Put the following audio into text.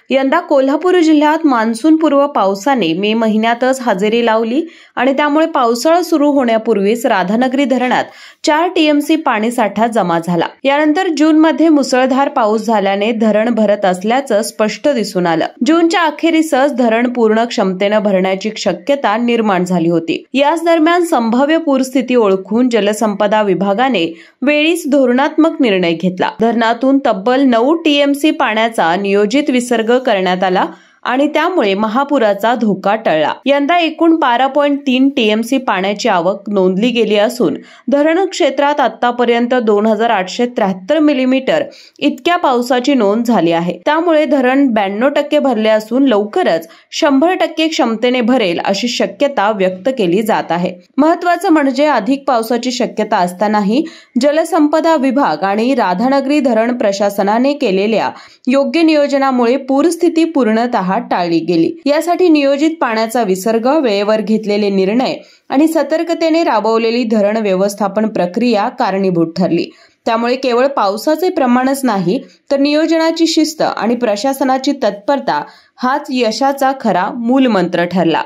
यंदा कोल्हापूर जिल्ह्यात मान्सूनपूर्व पावसाने मे महिन्यातच हजेरी लावली आणि त्यामुळे पावसाळा सुरू होण्यापूर्वीच राधानगरी धरणात 4 टीएमसी पाणीसाठा जमा झाला। यानंतर जूनमध्ये मुसळधार पाऊस झाल्याने धरण भरत असल्याचं स्पष्ट दिसून आलं। जूनच्या अखेरीसच धरण पूर्ण क्षमतेने भरण्याची शक्यता निर्माण झाली होती। याच दरम्यान संभाव्य पूरस्थिती ओळखून जलसंपदा विभागाने वेळीच धोरणात्मक निर्णय घेतला। धरणातून तब्बल 9 टीएमसी पाण्याचा नियोजित विसर्ग करण्यात आला आणि त्यामुळे महापुराचा धोका टळला। यंदा एकूण 12.3 टीएमसी पाण्याची आवक नोंदली गेली असून धरण क्षेत्रात आतापर्यंत 2873 मिलीमीटर इतक्या पावसाची नोंद झाली आहे। त्यामुळे धरण 92% भरले असून लवकरच 100% क्षमतेने भरेल अशी शक्यता व्यक्त केली जात आहे। महत्त्वाचं म्हणजे अधिक पावसाची शक्यता असतानाही जलसंपदा विभाग आणि राधानगरी धरण प्रशासनाने केलेल्या योग्य नियोजनामुळे पूरस्थिती पूर्णतः टाळली गेली। यासाठी नियोजित पाण्याचा विसर्ग, वेळेवर घेतलेले निर्णय आणि सतर्कतेने राबवलेली धरण व्यवस्थापन प्रक्रिया कारणीभूत ठरली। त्यामुळे केवळ पावसाचे प्रमाणच नाही तर नियोजनाची शिस्त आणि प्रशासनाची तत्परता हाच यशाचा खरा मूलमंत्र ठरला।